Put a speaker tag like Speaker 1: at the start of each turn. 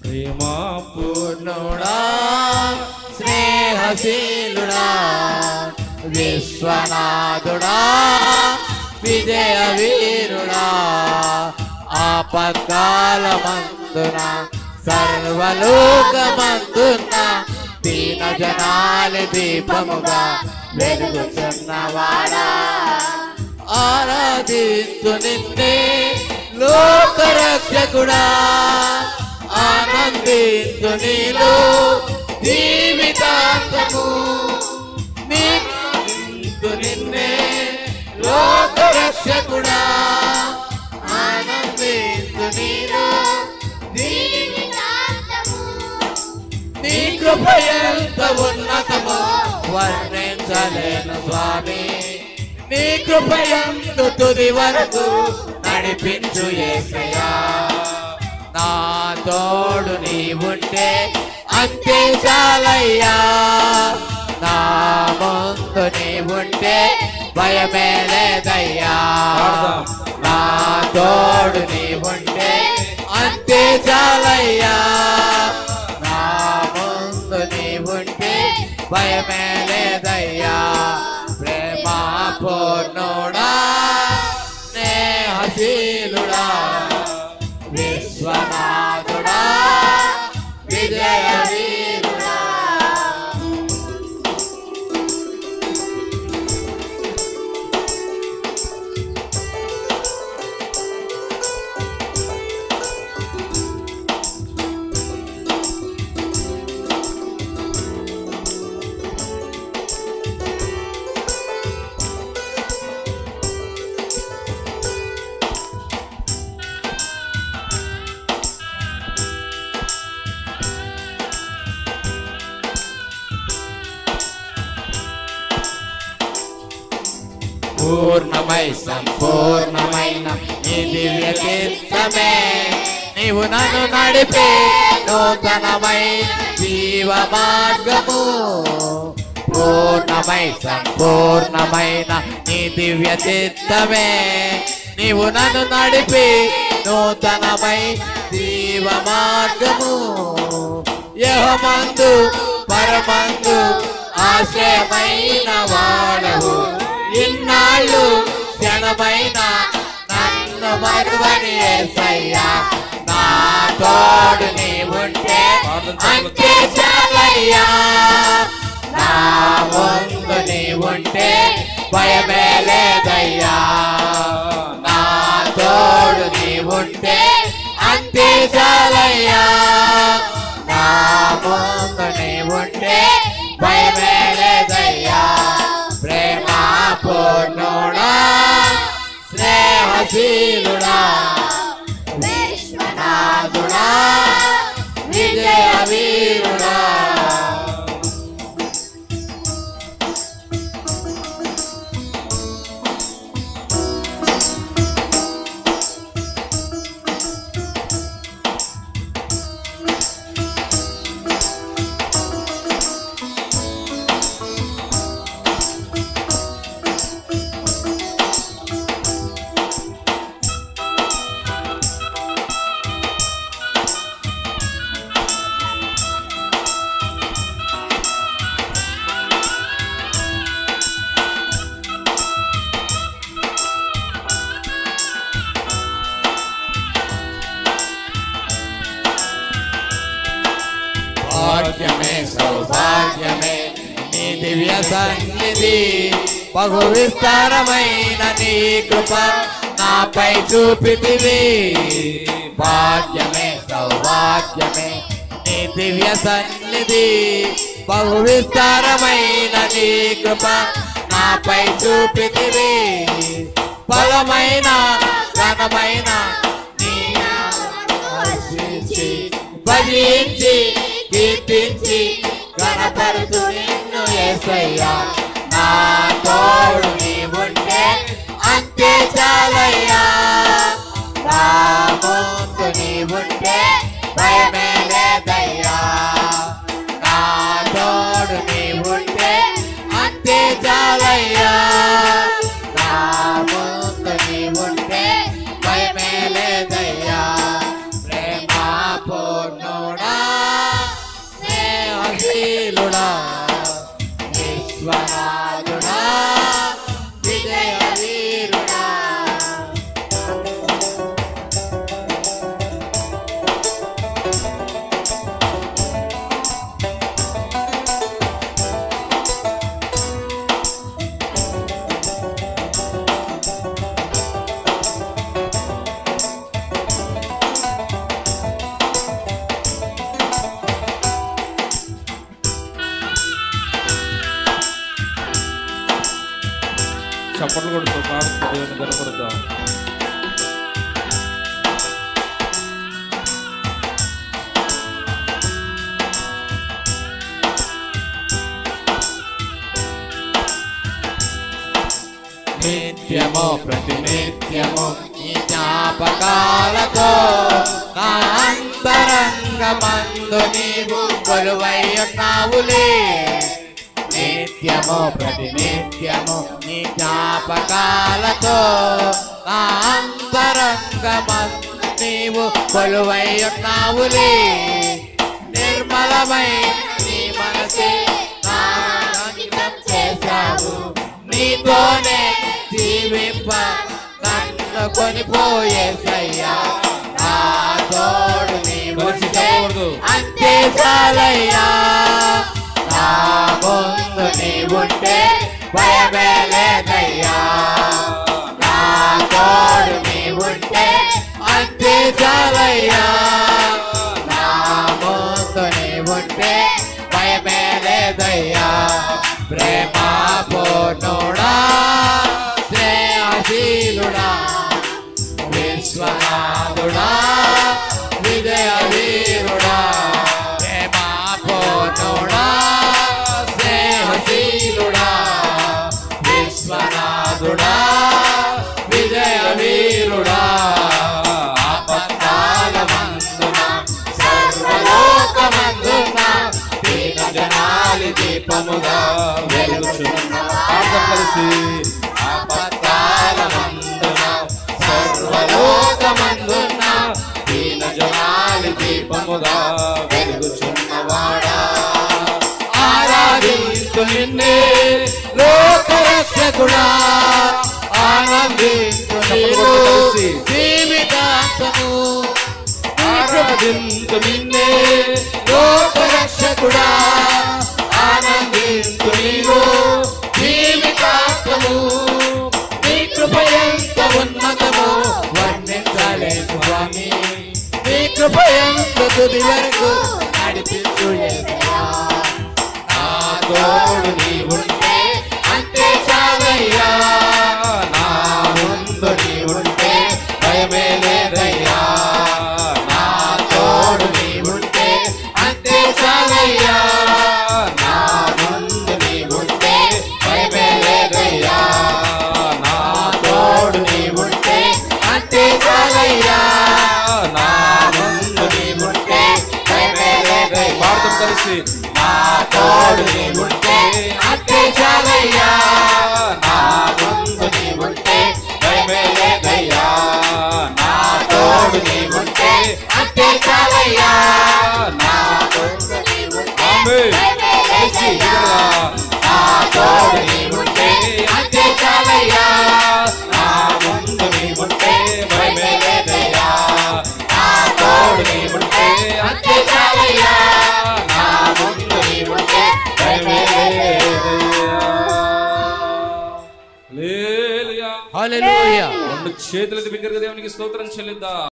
Speaker 1: ప్రేమా పూర్ణుడా స్నేహశీలుడా విశ్వనాథుడా విజయ వీరుడా ఆపత్కాలమందున సర్వలోకమందున దీన జనాలి దీపముగా వెలుగుతున్నవాడా ఆరాధించు నిన్నే లోకరక్షకుడా ఆనందించు నీలో జీవితాంతము నిన్నే లోకరక్షకుడా ఆనందించు నీలో జీవితాంతము నీ కృప ఎంత ఉన్నతమో వర్ణించలేను స్వామి నీ కృప ఎంత తుది వరకు నడిపించు యేసయ్యా నా తోడు నీవుంటే అంతే చాలయ్యా నా ముందు నీవుంటే భయమే లేదయ్యా నా తోడు నీవుంటే అంతే చాలయ్యా నా ముందు నీవుంటే భయమే లేదయ్యా ప్రేమా పూర్ణుడా స్నేహశీలుడా విశ్వనాథుడా విజయ వీరుడా పూర్ణమై సంపూర్ణమైన నీ దివ్య చిత్తమే నీవు నన్ను నడిపే నూతనమై జీవ మార్గము పూర్ణమై సంపూర్ణమైన నీ దివ్య చిత్తమే నీవు నన్ను నడిపే నూతనమై జీవ మార్గము యెహోవామందు పరమందు ఆశ్రయమైన వాడవు ఇన్నాళ్ళు క్షణమైన నన్ను మరువని యేసయ్యా నా తోడు నీవుంటే అంతే చాలయ్యా నా ముందు నీవుంటే భయమే లేదయ్యా నా తోడు నీవుంటే అంతే చాలయ్యా నా ముందు నీవుంటే భయమే లేదయ్యా ప్రేమా పూర్ణుడా స్నేహశీలుడా విశ్వనాథుడా విజయ వీరుడా భాగ్యమే సౌభాగ్యమే నీ దివ్య సన్నిధి బహు విస్తారమైన నీ కృప నాపై చూపితివి భాగ్యమే సౌభాగ్యమే నీ దివ్య సన్నిధి బహు విస్తారమైన నీ కృప నాపై చూపితివి బలమైన ఘనమైన నీ భజించి కీర్తించి గణపరుతు నిన్ను యేసయ్యా నా తోడు నీవుంటే అంతే చాలయ్యా నా ముందు నీవుంటే భయమే లేదయ్యా నా తోడు నీవుంటే అంతే చాలయ్యా
Speaker 2: చప్పట్లు కొడుతూ పాడుతూ దేవుని కనపడతాం.
Speaker 1: నిత్యము ప్రతినిత్యము నీ జ్ఞాపకాలతో నా అంతరంగమందు నీవు కొలువై ఉన్నావులే. నిత్యము ప్రతినిత్యము నీ జ్ఞాపకాలతో నా అంతరంగమందు నీవు కొలువై ఉన్నావులే. నిర్మలమైన నీ మనసే నా అంకితం చేశావు. నీతోనే జీవింప నన్ను కొనిపోయేసయ్యా. నా తోడు నీవుంటే అంతే చాలయ్యా. నా ముందు నీవుంటే భయమే లేదయ్యా. నా తోడు నీవుంటే అంతే చాలయ్యా. నా ముందు నీవుంటే భయమే లేదయ్యా. ప్రేమ పూర్ణుడా స్నేహశీలుడా విశ్వనాథుడా విజయ వీరుడా. ప్రేమ పూర్ణుడా స్నేహశీలుడా విశ్వనాథుడా విజయ వీరుడా. ఆపత్కాలమందున సర్వలోకమందున దీన జనాలి దీపముగా
Speaker 2: కలిసి
Speaker 1: ఆపత్కాలమందున సర్వలోకమందున దీన జనాలి దీపముగా వెలుగుచున్నవాడా. ఆరాధించు నిన్నే లోకరక్షకుడా. ఆనందించు నీవు జీవితాంతము. ఆరాధించు నిన్నే లోకరక్షకుడా. ఆనందించు నీవు జీవితాంతము. నీ కృప ఎంత ఉన్నతమో వర్ణించలేను స్వామి. నీ కృప ఎంత తుది వరకు నడిపించు యేసయ్యా. నా తోడు నీవుంటే అంతే చాలయ్యా. నా ముందు నీవుంటే భయమే లేదయ్యా. నా తోడు నీవుంటే అంతే చాలయ్యా. నా ముందు నీవుంటే భయమే లేదయ్యా. నా తోడు నీవుంటే అంతే చాలయ్యా. నా ముందు నీవుంటే భయమే లేదయ్యా.
Speaker 2: పాడుతాం కలిసి
Speaker 1: నా తోడు నీవుంటే అంతే చాలయ్యా. నా ముందు నీవుంటే భయమే లేదయ్యా. నా తోడు నీవుంటే అంతే చాలయ్యా. నా ముందు నీవుంటే భయమే లేదయ్యా. నా తోడు నీవుంటే అంతే చాలయ్యా. నా ముందు నీవుంటే భయమే లేదయ్యా. నా తోడు నీవుంటే అంతే చాలయ్యా. నా ముందు నీవుంటే భయమే లేదయ్యా.
Speaker 2: హల్లెలూయా.
Speaker 1: హల్లెలూయా.
Speaker 2: రెండు చేతులెత్తి బిగ్గరగా దేవునికి స్తోత్రం చెల్లిద్దాం.